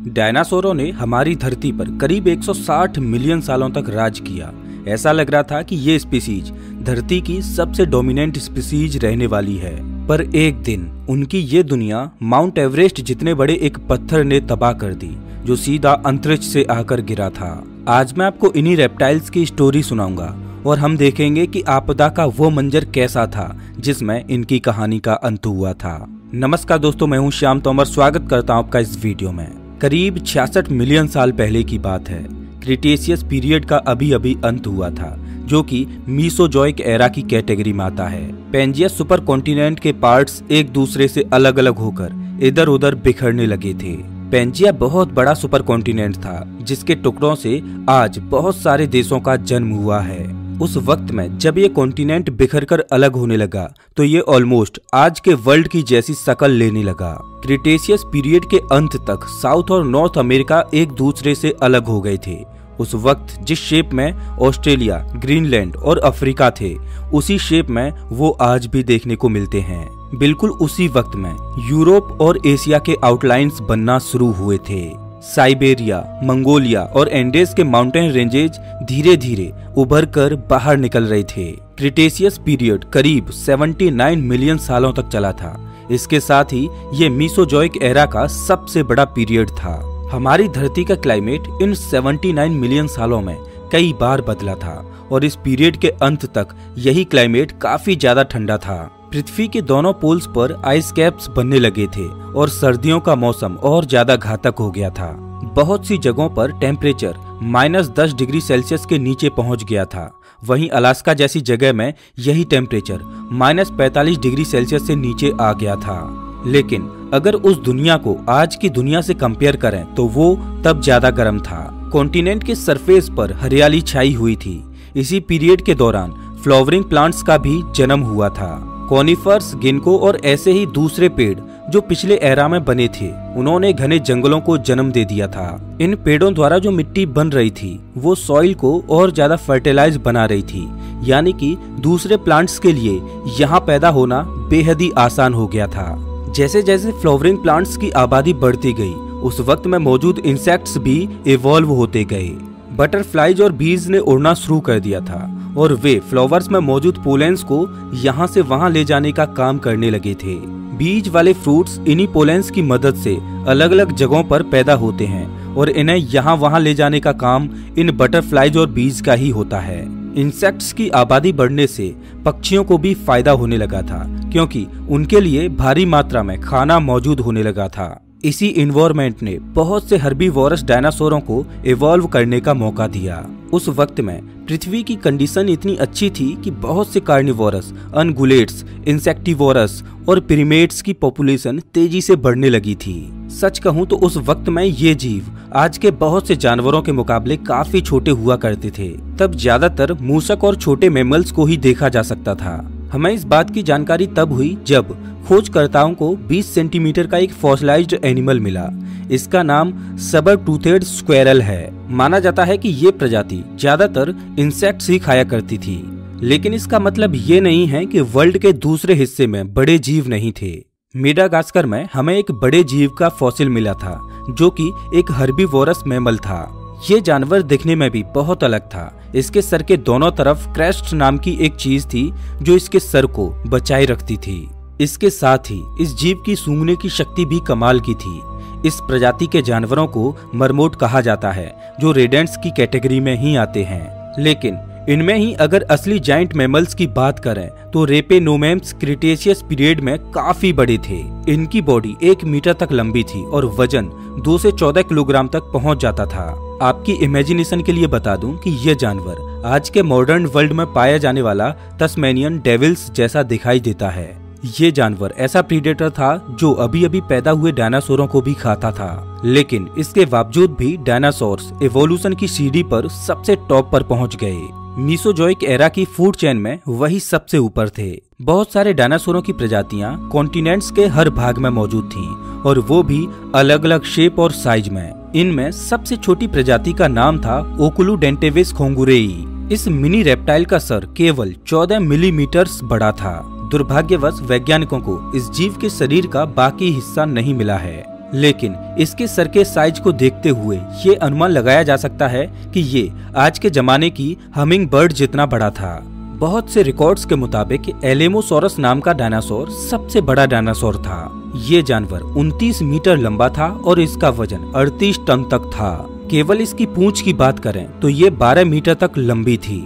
डायनासोरों ने हमारी धरती पर करीब 160 मिलियन सालों तक राज किया। ऐसा लग रहा था कि ये स्पीसीज धरती की सबसे डोमिनेंट स्पीसीज रहने वाली है, पर एक दिन उनकी ये दुनिया माउंट एवरेस्ट जितने बड़े एक पत्थर ने तबाह कर दी, जो सीधा अंतरिक्ष से आकर गिरा था। आज मैं आपको इन्हीं रेप्टाइल्स की स्टोरी सुनाऊंगा और हम देखेंगे कि आपदा का वो मंजर कैसा था जिसमें इनकी कहानी का अंत हुआ था। नमस्कार दोस्तों, मैं हूं श्याम तोमर। स्वागत करता हूं आपका इस वीडियो में। करीब 66 मिलियन साल पहले की बात है। क्रिटेशियस पीरियड का अभी अभी अंत हुआ था, जो कि मीसोजोइक एरा की कैटेगरी में आता है। पेंजिया सुपर कॉन्टिनेंट के पार्ट्स एक दूसरे से अलग अलग होकर इधर उधर बिखरने लगे थे। पेंजिया बहुत बड़ा सुपर कॉन्टिनेंट था, जिसके टुकड़ों से आज बहुत सारे देशों का जन्म हुआ है। उस वक्त में जब ये कॉन्टिनेंट बिखरकर अलग होने लगा, तो ये ऑलमोस्ट आज के वर्ल्ड की जैसी शक्ल लेने लगा। क्रिटेशियस पीरियड के अंत तक साउथ और नॉर्थ अमेरिका एक दूसरे से अलग हो गए थे। उस वक्त जिस शेप में ऑस्ट्रेलिया, ग्रीनलैंड और अफ्रीका थे, उसी शेप में वो आज भी देखने को मिलते हैं। बिल्कुल उसी वक्त में यूरोप और एशिया के आउटलाइंस बनना शुरू हुए थे। साइबेरिया, मंगोलिया और एंडेस के माउंटेन रेंजेज धीरे धीरे उभर कर बाहर निकल रहे थे। क्रिटेशियस पीरियड करीब 79 मिलियन सालों तक चला था। इसके साथ ही ये मीसोजोइक एरा का सबसे बड़ा पीरियड था। हमारी धरती का क्लाइमेट इन 79 मिलियन सालों में कई बार बदला था और इस पीरियड के अंत तक यही क्लाइमेट काफी ज्यादा ठंडा था। पृथ्वी के दोनों पोल्स पर आइस कैप्स बनने लगे थे और सर्दियों का मौसम और ज्यादा घातक हो गया था। बहुत सी जगहों पर टेम्परेचर -10 डिग्री सेल्सियस के नीचे पहुंच गया था। वहीं अलास्का जैसी जगह में यही टेम्परेचर -45 डिग्री सेल्सियस से नीचे आ गया था। लेकिन अगर उस दुनिया को आज की दुनिया से कंपेयर करें तो वो तब ज्यादा गर्म था। कॉन्टिनेंट के सरफेस पर हरियाली छाई हुई थी। इसी पीरियड के दौरान फ्लावरिंग प्लांट्स का भी जन्म हुआ था। कॉनिफर्स, गिनको और ऐसे ही दूसरे पेड़ जो पिछले एरा में बने थे, उन्होंने घने जंगलों को जन्म दे दिया था। इन पेड़ों द्वारा जो मिट्टी बन रही थी, वो सॉइल को और ज्यादा फर्टिलाइज बना रही थी, यानी कि दूसरे प्लांट्स के लिए यहाँ पैदा होना बेहद ही आसान हो गया था। जैसे जैसे फ्लावरिंग प्लांट्स की आबादी बढ़ती गई, उस वक्त में मौजूद इंसेक्ट्स भी इवॉल्व होते गए। बटरफ्लाइज और बीज ने उड़ना शुरू कर दिया था और वे फ्लावर्स में मौजूद पोलेंस को यहाँ से वहाँ ले जाने का काम करने लगे थे। बीज वाले फ्रूट्स इन्हीं पोलेंस की मदद से अलग अलग जगहों पर पैदा होते हैं और इन्हें यहाँ वहाँ ले जाने का काम इन बटरफ्लाइज और बीज का ही होता है। इंसेक्ट्स की आबादी बढ़ने से पक्षियों को भी फायदा होने लगा था, क्योंकि उनके लिए भारी मात्रा में खाना मौजूद होने लगा था। इसी इन्वायरमेंट ने बहुत से हर्बीवोरस डायनासोरों को इवॉल्व करने का मौका दिया। उस वक्त में पृथ्वी की कंडीशन इतनी अच्छी थी कि बहुत से कार्निवोरस, अनगुलेट्स, इंसेक्टिवोरस और प्रिमेट्स की पॉपुलेशन तेजी से बढ़ने लगी थी। सच कहूँ तो उस वक्त में ये जीव आज के बहुत से जानवरों के मुकाबले काफी छोटे हुआ करते थे। तब ज्यादातर मूसक और छोटे मैमल्स को ही देखा जा सकता था। हमें इस बात की जानकारी तब हुई जब खोजकर्ताओं को 20 सेंटीमीटर का एक फॉसिलाइज्ड एनिमल मिला। इसका नाम सबर टूथेड स्क्वेरल है। माना जाता है कि ये प्रजाति ज्यादातर इंसेक्ट्स ही खाया करती थी, लेकिन इसका मतलब ये नहीं है कि वर्ल्ड के दूसरे हिस्से में बड़े जीव नहीं थे। मेडागास्कर में हमें एक बड़े जीव का फॉसिल मिला था, जो कि एक हर्बीवोरस मैमल था। ये जानवर दिखने में भी बहुत अलग था। इसके सर के दोनों तरफ क्रेस्ट नाम की एक चीज थी, जो इसके सर को बचाए रखती थी। इसके साथ ही इस जीव की सूंघने की शक्ति भी कमाल की थी। इस प्रजाति के जानवरों को मरमोट कहा जाता है, जो रेडेंट्स की कैटेगरी में ही आते हैं। लेकिन इनमें ही अगर असली जाइंट मैमल्स की बात करें तो रेपेनोमेम्स क्रिटेशियस पीरियड में काफी बड़े थे। इनकी बॉडी 1 मीटर तक लंबी थी और वजन 2 से 14 किलोग्राम तक पहुंच जाता था। आपकी इमेजिनेशन के लिए बता दूं कि यह जानवर आज के मॉडर्न वर्ल्ड में पाया जाने वाला तस्मेनियन डेविल्स जैसा दिखाई देता है। ये जानवर ऐसा प्रीडेटर था जो अभी अभी पैदा हुए डायनासोरों को भी खाता था, लेकिन इसके बावजूद भी डायनासोर्स एवोल्यूशन की सीढ़ी पर सबसे टॉप पर पहुंच गए। मीसोजोइक एरा की फूड चेन में वही सबसे ऊपर थे। बहुत सारे डायनासोरों की प्रजातियां कॉन्टिनेंट्स के हर भाग में मौजूद थीं और वो भी अलग अलग शेप और साइज में। इनमें सबसे छोटी प्रजाति का नाम था ओकुलुडेंटेविस खोंगुरेई। इस मिनी रेप्टाइल का सर केवल 14 मिलीमीटर्स बड़ा था। दुर्भाग्यवश वैज्ञानिकों को इस जीव के शरीर का बाकी हिस्सा नहीं मिला है। लेकिन इसके सर के साइज को देखते हुए ये अनुमान लगाया जा सकता है कि ये आज के जमाने की हमिंग बर्ड जितना बड़ा था। बहुत से रिकॉर्ड्स के मुताबिक एलेमोसोरस नाम का डायनासोर सबसे बड़ा डायनासोर था। ये जानवर 29 मीटर लंबा था और इसका वजन 38 टन तक था। केवल इसकी पूंछ की बात करें तो ये 12 मीटर तक लंबी थी।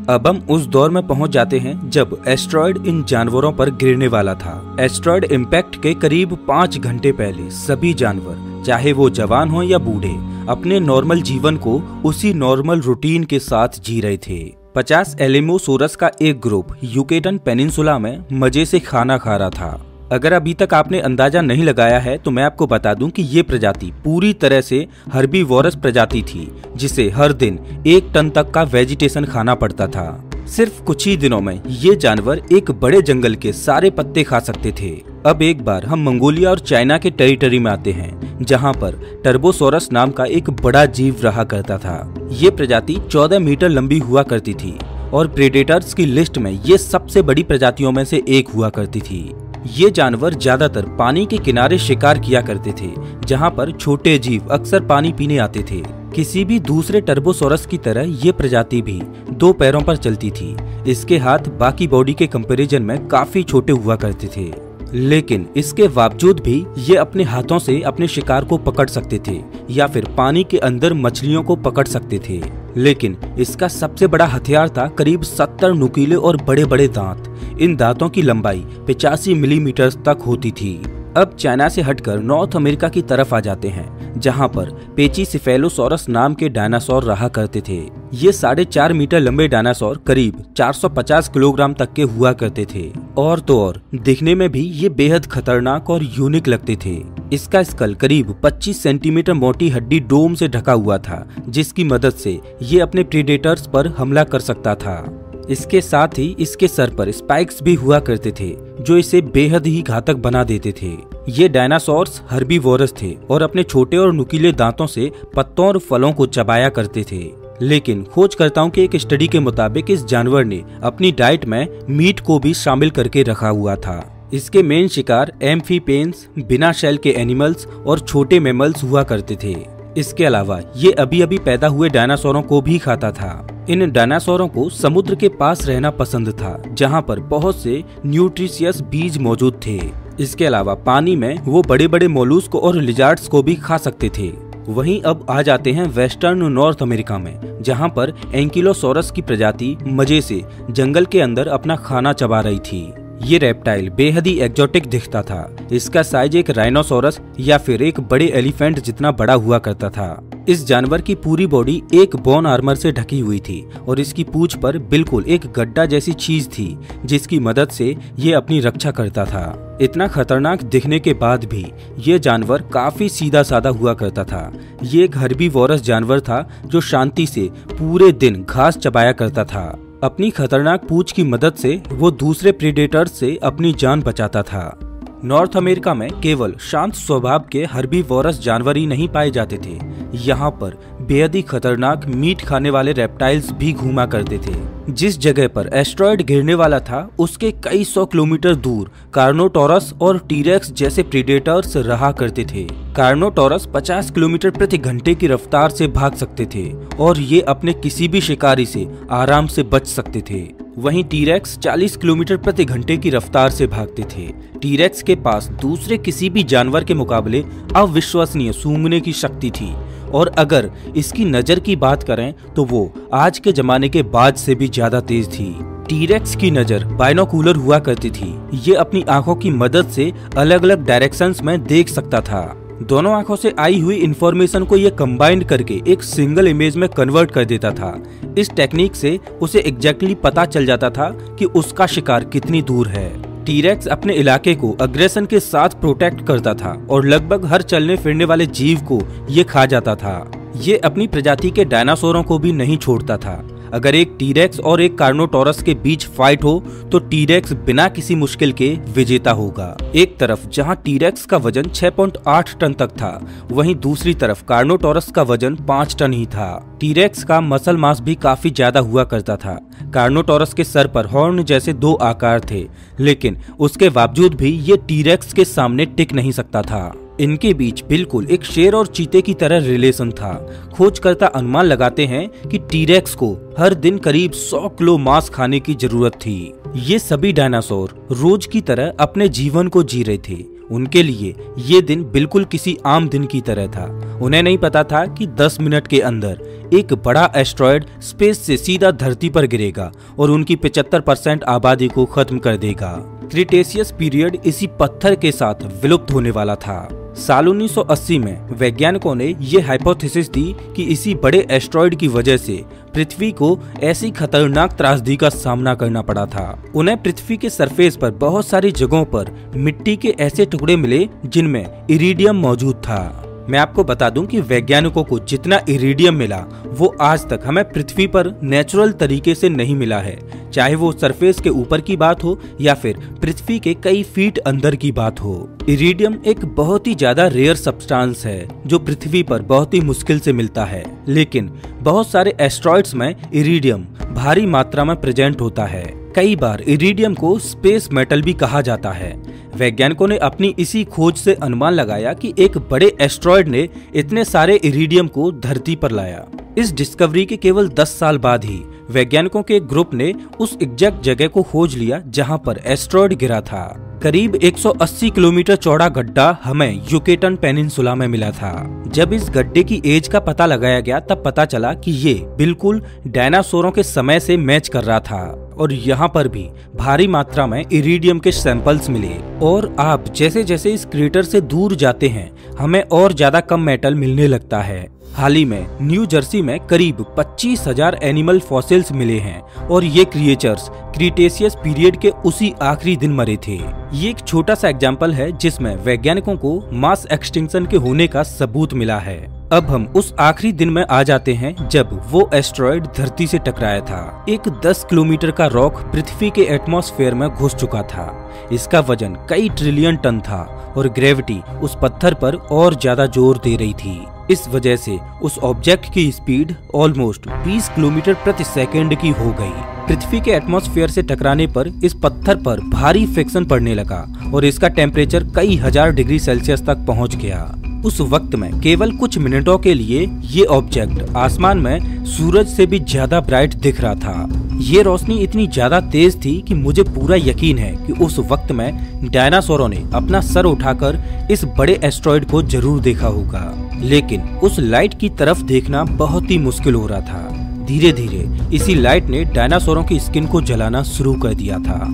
अब हम उस दौर में पहुंच जाते हैं जब एस्ट्रॉयड इन जानवरों पर गिरने वाला था। एस्ट्रॉयड इम्पैक्ट के करीब 5 घंटे पहले सभी जानवर, चाहे वो जवान हो या बूढ़े, अपने नॉर्मल जीवन को उसी नॉर्मल रूटीन के साथ जी रहे थे। 50 एलेमोसोरस का एक ग्रुप युकेटन पेनिनसुला में मजे से खाना खा रहा था। अगर अभी तक आपने अंदाजा नहीं लगाया है तो मैं आपको बता दूं कि ये प्रजाति पूरी तरह से हर्बीवोरस प्रजाति थी, जिसे हर दिन 1 टन तक का वेजिटेशन खाना पड़ता था। सिर्फ कुछ ही दिनों में ये जानवर एक बड़े जंगल के सारे पत्ते खा सकते थे। अब एक बार हम मंगोलिया और चाइना के टेरिटरी में आते हैं, जहां पर टर्बोसोरस नाम का एक बड़ा जीव रहा करता था। ये प्रजाति 14 मीटर लंबी हुआ करती थी और प्रेडेटर्स की लिस्ट में ये सबसे बड़ी प्रजातियों में से एक हुआ करती थी। ये जानवर ज्यादातर पानी के किनारे शिकार किया करते थे, जहां पर छोटे जीव अक्सर पानी पीने आते थे। किसी भी दूसरे टर्बोसोरस की तरह ये प्रजाति भी 2 पैरों पर चलती थी। इसके हाथ बाकी बॉडी के कंपैरिजन में काफी छोटे हुआ करते थे, लेकिन इसके बावजूद भी ये अपने हाथों से अपने शिकार को पकड़ सकते थे या फिर पानी के अंदर मछलियों को पकड़ सकते थे। लेकिन इसका सबसे बड़ा हथियार था करीब 70 नुकीले और बड़े बड़े दांत। इन दांतों की लंबाई 85 मिलीमीटर तक होती थी। अब चाइना से हटकर नॉर्थ अमेरिका की तरफ आ जाते हैं, जहां पर पेचिसेफेलोसोरस नाम के डायनासोर रहा करते थे। ये 4.5 मीटर लंबे डायनासोर करीब 450 किलोग्राम तक के हुआ करते थे और तो और दिखने में भी ये बेहद खतरनाक और यूनिक लगते थे। इसका स्कल करीब 25 सेंटीमीटर मोटी हड्डी डोम से ढका हुआ था, जिसकी मदद से ये अपने प्रेडेटर्स पर हमला कर सकता था। इसके साथ ही इसके सर पर स्पाइक्स भी हुआ करते थे, जो इसे बेहद ही घातक बना देते थे। ये डायनासोर्स हर्बीवोरस थे और अपने छोटे और नुकीले दांतों से पत्तों और फलों को चबाया करते थे। लेकिन खोजकर्ताओं के एक स्टडी के मुताबिक इस जानवर ने अपनी डाइट में मीट को भी शामिल करके रखा हुआ था। इसके मेन शिकार एम्फीपेन्स, बिना शेल के एनिमल्स और छोटे मैमल्स हुआ करते थे। इसके अलावा ये अभी अभी पैदा हुए डायनासोरों को भी खाता था। इन डायनासोरों को समुद्र के पास रहना पसंद था, जहां पर बहुत से न्यूट्रिशियस बीज मौजूद थे। इसके अलावा पानी में वो बड़े बड़े मोलुस्क और लिजार्ड्स को भी खा सकते थे। वहीं अब आ जाते हैं वेस्टर्न नॉर्थ अमेरिका में, जहां पर एंकिलोसोरस की प्रजाति मजे से जंगल के अंदर अपना खाना चबा रही थी। ये रेप्टाइल बेहद ही एक्जोटिक दिखता था। इसका साइज एक राइनोसोरस या फिर एक बड़े एलिफेंट जितना बड़ा हुआ करता था। इस जानवर की पूरी बॉडी एक बोन आर्मर से ढकी हुई थी और इसकी पूंछ पर बिल्कुल एक गड्ढा जैसी चीज थी, जिसकी मदद से ये अपनी रक्षा करता था। इतना खतरनाक दिखने के बाद भी ये जानवर काफी सीधा साधा हुआ करता था। ये एक हर्बीवोरस जानवर था जो शांति से पूरे दिन घास चबाया करता था। अपनी खतरनाक पूंछ की मदद से वो दूसरे प्रेडेटर्स से अपनी जान बचाता था। नॉर्थ अमेरिका में केवल शांत स्वभाव के हर्बीवोरस जानवर ही नहीं पाए जाते थे, यहाँ पर बेहद ही खतरनाक मीट खाने वाले रेप्टाइल्स भी घूमा करते थे। जिस जगह पर एस्ट्रॉयड गिरने वाला था उसके कई 100 किलोमीटर दूर कार्नोटोरस और टीरेक्स जैसे प्रेडेटर्स रहा करते थे। कार्नोटोरस 50 किलोमीटर प्रति घंटे की रफ्तार से भाग सकते थे और ये अपने किसी भी शिकारी से आराम से बच सकते थे। वहीं टीरेक्स 40 किलोमीटर प्रति घंटे की रफ्तार से भागते थे। टीरेक्स के पास दूसरे किसी भी जानवर के मुकाबले अविश्वसनीय सूंघने की शक्ति थी और अगर इसकी नजर की बात करें तो वो आज के जमाने के बाज से भी ज्यादा तेज थी। टीरेक्स की नजर बाइनोकुलर हुआ करती थी। ये अपनी आंखों की मदद से अलग अलग डायरेक्शंस में देख सकता था। दोनों आंखों से आई हुई इंफॉर्मेशन को ये कंबाइंड करके एक सिंगल इमेज में कन्वर्ट कर देता था। इस टेक्निक से उसे एग्जैक्टली पता चल जाता था कि उसका शिकार कितनी दूर है। टीरेक्स अपने इलाके को अग्रेशन के साथ प्रोटेक्ट करता था और लगभग हर चलने फिरने वाले जीव को ये खा जाता था। ये अपनी प्रजाति के डायनासोरों को भी नहीं छोड़ता था। अगर एक टीरेक्स और एक कार्नोटोरस के बीच फाइट हो तो टीरेक्स बिना किसी मुश्किल के विजेता होगा। एक तरफ जहां टीरेक्स का वजन 6.8 टन तक था, वहीं दूसरी तरफ कार्नोटोरस का वजन 5 टन ही था। टीरेक्स का मसल मास भी काफी ज्यादा हुआ करता था। कार्नोटोरस के सर पर हॉर्न जैसे 2 आकार थे, लेकिन उसके बावजूद भी ये टीरेक्स के सामने टिक नहीं सकता था। इनके बीच बिल्कुल एक शेर और चीते की तरह रिलेशन था। खोजकर्ता अनुमान लगाते हैं कि टीरेक्स को हर दिन करीब 100 किलो मांस खाने की जरूरत थी। ये सभी डायनासोर रोज की तरह अपने जीवन को जी रहे थे। उनके लिए ये दिन बिल्कुल किसी आम दिन की तरह था। उन्हें नहीं पता था कि 10 मिनट के अंदर एक बड़ा एस्ट्रॉयड स्पेस से सीधा धरती पर गिरेगा और उनकी 75% आबादी को खत्म कर देगा। क्रिटेशियस पीरियड इसी पत्थर के साथ विलुप्त होने वाला था। साल 1980 में वैज्ञानिकों ने ये हाइपोथेसिस दी कि इसी बड़े एस्ट्रॉयड की वजह से पृथ्वी को ऐसी खतरनाक त्रासदी का सामना करना पड़ा था। उन्हें पृथ्वी के सरफेस पर बहुत सारी जगहों पर मिट्टी के ऐसे टुकड़े मिले जिनमें इरिडियम मौजूद था। मैं आपको बता दूं कि वैज्ञानिकों को जितना इरिडियम मिला वो आज तक हमें पृथ्वी पर नेचुरल तरीके से नहीं मिला है, चाहे वो सरफेस के ऊपर की बात हो या फिर पृथ्वी के कई फीट अंदर की बात हो। इरिडियम एक बहुत ही ज्यादा रेयर सब्सटेंस है जो पृथ्वी पर बहुत ही मुश्किल से मिलता है, लेकिन बहुत सारे एस्ट्रॉइड्स में इरिडियम भारी मात्रा में प्रेजेंट होता है। कई बार इरिडियम को स्पेस मेटल भी कहा जाता है। वैज्ञानिकों ने अपनी इसी खोज से अनुमान लगाया कि एक बड़े एस्ट्रॉयड ने इतने सारे इरिडियम को धरती पर लाया। इस डिस्कवरी के केवल 10 साल बाद ही वैज्ञानिकों के एक ग्रुप ने उस एग्जैक्ट जगह को खोज लिया जहां पर एस्ट्रॉयड गिरा था। करीब 180 किलोमीटर चौड़ा गड्ढा हमें युकेटन पेनिनसुला में मिला था। जब इस गड्ढे की एज का पता लगाया गया तब पता चला कि ये बिल्कुल डायनासोरों के समय से मैच कर रहा था और यहाँ पर भी भारी मात्रा में इरिडियम के सैंपल्स मिले। और आप जैसे जैसे इस क्रेटर से दूर जाते हैं हमें और ज्यादा कम मेटल मिलने लगता है। हाल ही में न्यू जर्सी में करीब 25,000 एनिमल फॉसिल्स मिले हैं और ये क्रिएचर्स क्रिटेशियस पीरियड के उसी आखिरी दिन मरे थे। ये एक छोटा सा एग्जाम्पल है जिसमें वैज्ञानिकों को मास एक्सटिंक्शन के होने का सबूत मिला है। अब हम उस आखिरी दिन में आ जाते हैं जब वो एस्ट्रॉयड धरती से टकराया था। एक 10 किलोमीटर का रॉक पृथ्वी के एटमॉस्फेयर में घुस चुका था। इसका वजन कई ट्रिलियन टन था और ग्रेविटी उस पत्थर पर और ज्यादा जोर दे रही थी। इस वजह से उस ऑब्जेक्ट की स्पीड ऑलमोस्ट 20 किलोमीटर प्रति सेकंड की हो गई। पृथ्वी के एटमॉस्फेयर से टकराने पर इस पत्थर पर भारी फ्रिक्शन पड़ने लगा और इसका टेम्परेचर कई हजार डिग्री सेल्सियस तक पहुंच गया। उस वक्त में केवल कुछ मिनटों के लिए ये ऑब्जेक्ट आसमान में सूरज से भी ज्यादा ब्राइट दिख रहा था। ये रोशनी इतनी ज्यादा तेज थी कि मुझे पूरा यकीन है कि उस वक्त में डायनासोरों ने अपना सर उठाकर इस बड़े एस्ट्रॉयड को जरूर देखा होगा, लेकिन उस लाइट की तरफ देखना बहुत ही मुश्किल हो रहा था। धीरे धीरे इसी लाइट ने डायनासोरों की स्किन को जलाना शुरू कर दिया था।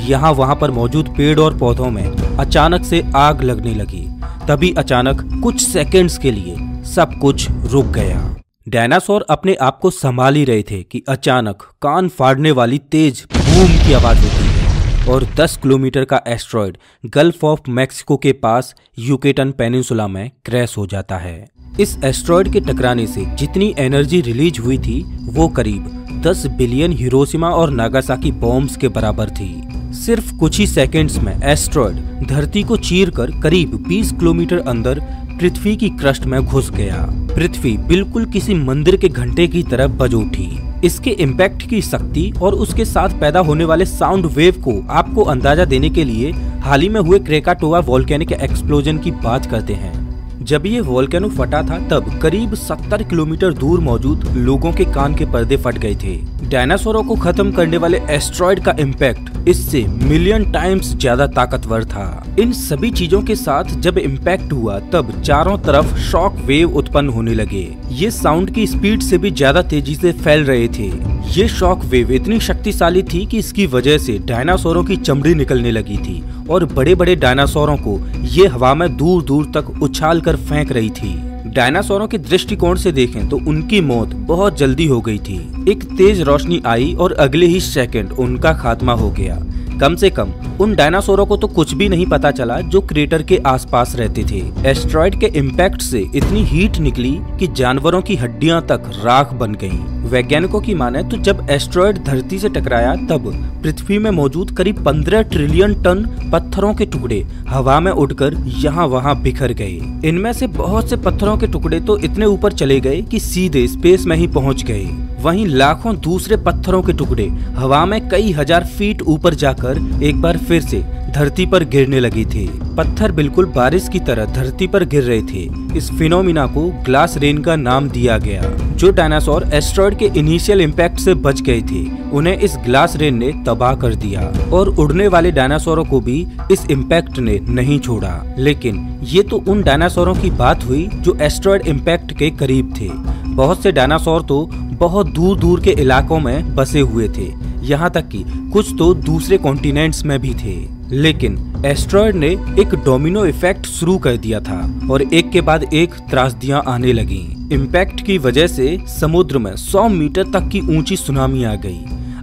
यहाँ वहाँ पर मौजूद पेड़ और पौधों में अचानक से आग लगने लगी। तभी अचानक कुछ सेकंड्स के लिए सब कुछ रुक गया। डायनासोर अपने आप को संभाल ही रहे थे कि अचानक कान फाड़ने वाली तेज बूम की आवाज होती है और 10 किलोमीटर का एस्ट्रॉयड गल्फ ऑफ मैक्सिको के पास युकेटन पेनिनसुला में क्रैश हो जाता है। इस एस्ट्रॉयड के टकराने से जितनी एनर्जी रिलीज हुई थी वो करीब 10 बिलियन हिरोशिमा और नागासाकी बॉम्ब्स के बराबर थी। सिर्फ कुछ ही सेकंड्स में एस्ट्रॉयड धरती को चीरकर करीब 20 किलोमीटर अंदर पृथ्वी की क्रस्ट में घुस गया। पृथ्वी बिल्कुल किसी मंदिर के घंटे की तरह बज उठी। इसके इम्पैक्ट की शक्ति और उसके साथ पैदा होने वाले साउंड वेव को आपको अंदाजा देने के लिए हाल ही में हुए क्रेकाटोआ वोल्केनिक एक्सप्लोजन की बात करते हैं। जब ये वोल्केनो फटा था तब करीब 70 किलोमीटर दूर मौजूद लोगों के कान के पर्दे फट गए थे। डायनासोरों को खत्म करने वाले एस्ट्रॉयड का इम्पैक्ट इससे मिलियन टाइम्स ज्यादा ताकतवर था। इन सभी चीजों के साथ जब इम्पैक्ट हुआ तब चारों तरफ शॉक वेव उत्पन्न होने लगे। ये साउंड की स्पीड से भी ज्यादा तेजी से फैल रहे थे। ये शॉक वेव इतनी शक्तिशाली थी कि इसकी वजह से डायनासोरों की चमड़ी निकलने लगी थी और बड़े बड़े डायनासोरों को ये हवा में दूर दूर तक उछाल कर फेंक रही थी। डायनासोरों के दृष्टिकोण से देखें तो उनकी मौत बहुत जल्दी हो गई थी। एक तेज रोशनी आई और अगले ही सेकंड उनका खात्मा हो गया। कम से कम उन डायनासोरों को तो कुछ भी नहीं पता चला जो क्रेटर के आसपास रहते थे। एस्ट्रॉयड के इम्पैक्ट से इतनी हीट निकली कि जानवरों की हड्डियां तक राख बन गईं। वैज्ञानिकों की माने तो जब एस्ट्रॉयड धरती से टकराया तब पृथ्वी में मौजूद करीब 15 ट्रिलियन टन पत्थरों के टुकड़े हवा में उड़कर यहाँ वहाँ बिखर गए। इनमें से बहुत से पत्थरों के टुकड़े तो इतने ऊपर चले गए कि सीधे स्पेस में ही पहुँच गए। वहीं लाखों दूसरे पत्थरों के टुकड़े हवा में कई हजार फीट ऊपर जाकर एक बार फिर से धरती पर गिरने लगे थे। पत्थर बिल्कुल बारिश की तरह धरती पर गिर रहे थे। इस फिनोमिना को ग्लास रेन का नाम दिया गया। जो डायनासोर एस्टेरॉयड के इनिशियल इम्पैक्ट से बच गए थे, उन्हें इस ग्लास रेन ने तबाह कर दिया और उड़ने वाले डायनासोरों को भी इस इम्पैक्ट ने नहीं छोड़ा। लेकिन ये तो उन डायनासोरों की बात हुई जो एस्टेरॉयड इम्पैक्ट के करीब थे। बहुत से डायनासोर तो बहुत दूर दूर के इलाकों में बसे हुए थे, यहाँ तक कि कुछ तो दूसरे कॉन्टिनेंट्स में भी थे। लेकिन एस्टेरॉयड ने एक डोमिनो इफेक्ट शुरू कर दिया था और एक के बाद एक त्रासदियां आने लगी। इम्पैक्ट की वजह से समुद्र में 100 मीटर तक की ऊंची सुनामी आ गई।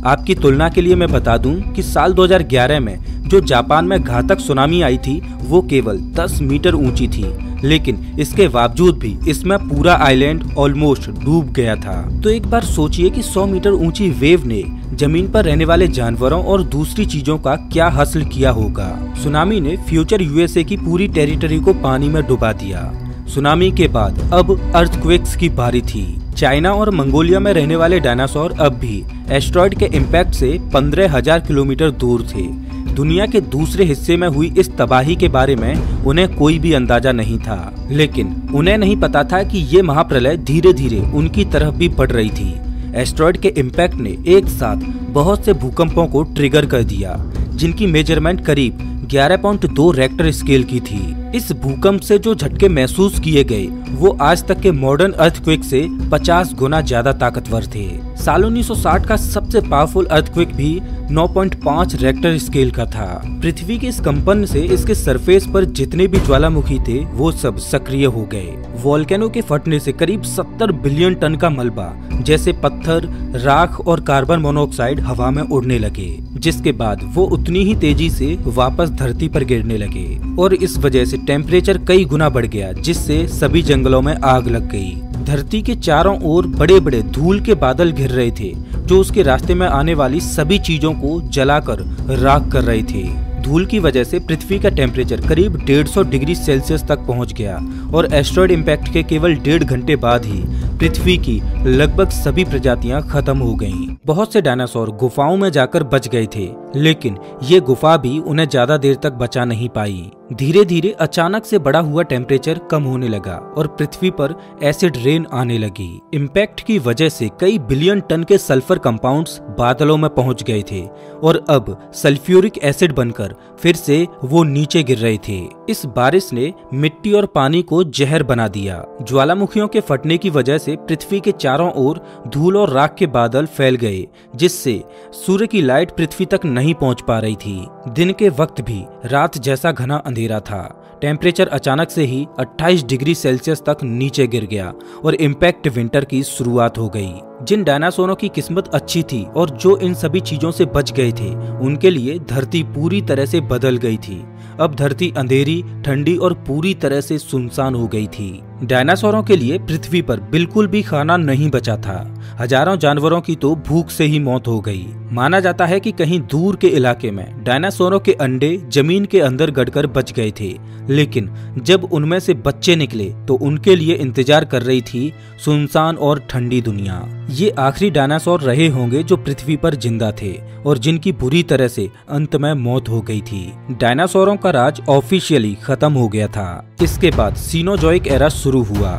आपकी तुलना के लिए मैं बता दूं कि साल 2011 में जो जापान में घातक सुनामी आई थी वो केवल 10 मीटर ऊंची थी, लेकिन इसके बावजूद भी इसमें पूरा आइलैंड ऑलमोस्ट डूब गया था। तो एक बार सोचिए कि 100 मीटर ऊंची वेव ने जमीन पर रहने वाले जानवरों और दूसरी चीजों का क्या हासिल किया होगा। सुनामी ने फ्यूचर यूएसए की पूरी टेरिटरी को पानी में डुबा दिया। सुनामी के बाद अब अर्थक्वेक्स की बारी थी। चाइना और मंगोलिया में रहने वाले डायनासोर अब भी एस्टेरॉयड के इम्पैक्ट से 15,000 किलोमीटर दूर थे। दुनिया के दूसरे हिस्से में हुई इस तबाही के बारे में उन्हें कोई भी अंदाजा नहीं था, लेकिन उन्हें नहीं पता था कि ये महाप्रलय धीरे धीरे उनकी तरफ भी बढ़ रही थी। एस्टेरॉयड के इम्पैक्ट ने एक साथ बहुत से भूकंपों को ट्रिगर कर दिया, जिनकी मेजरमेंट करीब 11.2 रेक्टर स्केल की थी। इस भूकंप से जो झटके महसूस किए गए वो आज तक के मॉडर्न अर्थक्वेक से 50 गुना ज्यादा ताकतवर थे। साल 1960 का सबसे पावरफुल अर्थक्वेक भी 9.5 रेक्टर स्केल का था। पृथ्वी के इस कंपन से इसके सरफेस पर जितने भी ज्वालामुखी थे वो सब सक्रिय हो गए। वोल्केनो के फटने से करीब 70 बिलियन टन का मलबा जैसे पत्थर, राख और कार्बन मोनोऑक्साइड हवा में उड़ने लगे, जिसके बाद वो उतनी ही तेजी से वापस धरती पर गिरने लगे और इस वजह से टेम्परेचर कई गुना बढ़ गया, जिससे सभी जंगलों में आग लग गई। धरती के चारों ओर बड़े बड़े धूल के बादल घिर रहे थे, जो उसके रास्ते में आने वाली सभी चीजों को जलाकर राख कर रहे थे। धूल की वजह से पृथ्वी का टेम्परेचर करीब 150 डिग्री सेल्सियस तक पहुंच गया और एस्टेरॉयड इम्पैक्ट के केवल 1.5 घंटे बाद ही पृथ्वी की लगभग सभी प्रजातियां खत्म हो गईं। बहुत से डायनासोर गुफाओं में जाकर बच गए थे, लेकिन ये गुफा भी उन्हें ज्यादा देर तक बचा नहीं पाई। धीरे धीरे अचानक से बढ़ा हुआ टेम्परेचर कम होने लगा और पृथ्वी पर एसिड रेन आने लगी। इम्पैक्ट की वजह से कई बिलियन टन के सल्फर कंपाउंड्स बादलों में पहुंच गए थे और अब सल्फ्यूरिक एसिड बनकर फिर से वो नीचे गिर रहे थे। इस बारिश ने मिट्टी और पानी को जहर बना दिया। ज्वालामुखियों के फटने की वजह से पृथ्वी के चारों ओर धूल और राख के बादल फैल गए, जिससे सूर्य की लाइट पृथ्वी तक नहीं पहुंच पा रही थी। दिन के वक्त भी रात जैसा घना अंधेरा था। टेम्परेचर अचानक से ही 28 डिग्री सेल्सियस तक नीचे गिर गया और इम्पैक्ट विंटर की शुरुआत हो गई। जिन डायनासोरों की किस्मत अच्छी थी और जो इन सभी चीजों से बच गए थे, उनके लिए धरती पूरी तरह से बदल गई थी। अब धरती अंधेरी, ठंडी और पूरी तरह से सुनसान हो गई थी। डायनासोरों के लिए पृथ्वी पर बिल्कुल भी खाना नहीं बचा था। हजारों जानवरों की तो भूख से ही मौत हो गई। माना जाता है कि कहीं दूर के इलाके में डायनासोरों के अंडे जमीन के अंदर गड़कर बच गए थे, लेकिन जब उनमें से बच्चे निकले तो उनके लिए इंतजार कर रही थी सुनसान और ठंडी दुनिया। ये आखिरी डायनासोर रहे होंगे जो पृथ्वी पर जिंदा थे और जिनकी बुरी तरह से अंत में मौत हो गई थी। डायनासोरों का राज ऑफिशियली खत्म हो गया था। इसके बाद सीनोजोइक एरा शुरू हुआ।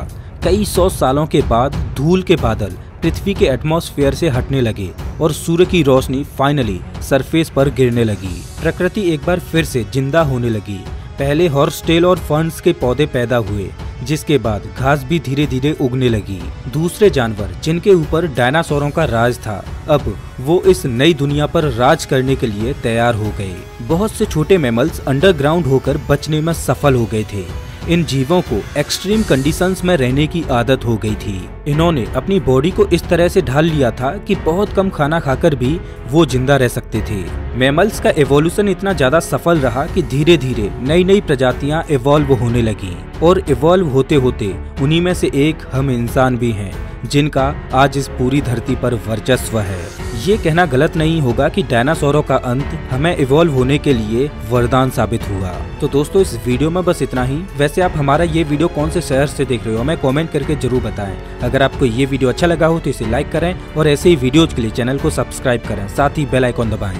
कई 100 सालों के बाद धूल के बादल पृथ्वी के एटमॉस्फेयर से हटने लगे और सूर्य की रोशनी फाइनली सरफेस पर गिरने लगी। प्रकृति एक बार फिर से जिंदा होने लगी। पहले हॉर्सटेल और फर्न्स के पौधे पैदा हुए, जिसके बाद घास भी धीरे धीरे उगने लगी। दूसरे जानवर जिनके ऊपर डायनासोरों का राज था, अब वो इस नई दुनिया पर राज करने के लिए तैयार हो गए। बहुत से छोटे मैमल्स अंडरग्राउंड होकर बचने में सफल हो गए थे। इन जीवों को एक्सट्रीम कंडीशंस में रहने की आदत हो गई थी। इन्होंने अपनी बॉडी को इस तरह से ढाल लिया था कि बहुत कम खाना खाकर भी वो जिंदा रह सकते थे। मैमल्स का एवोल्यूशन इतना ज्यादा सफल रहा कि धीरे धीरे नई नई प्रजातियां इवॉल्व होने लगी और इवॉल्व होते होते उन्हीं में से एक हम इंसान भी हैं, जिनका आज इस पूरी धरती पर वर्चस्व है। ये कहना गलत नहीं होगा कि डायनासोरों का अंत हमें इवॉल्व होने के लिए वरदान साबित हुआ। तो दोस्तों, इस वीडियो में बस इतना ही। वैसे आप हमारा ये वीडियो कौन से शहर से देख रहे हो, हमें कमेंट करके जरूर बताएं। अगर आपको ये वीडियो अच्छा लगा हो तो इसे लाइक करें और ऐसे ही वीडियोज के लिए चैनल को सब्सक्राइब करें, साथ ही बेल आइकॉन दबाएं।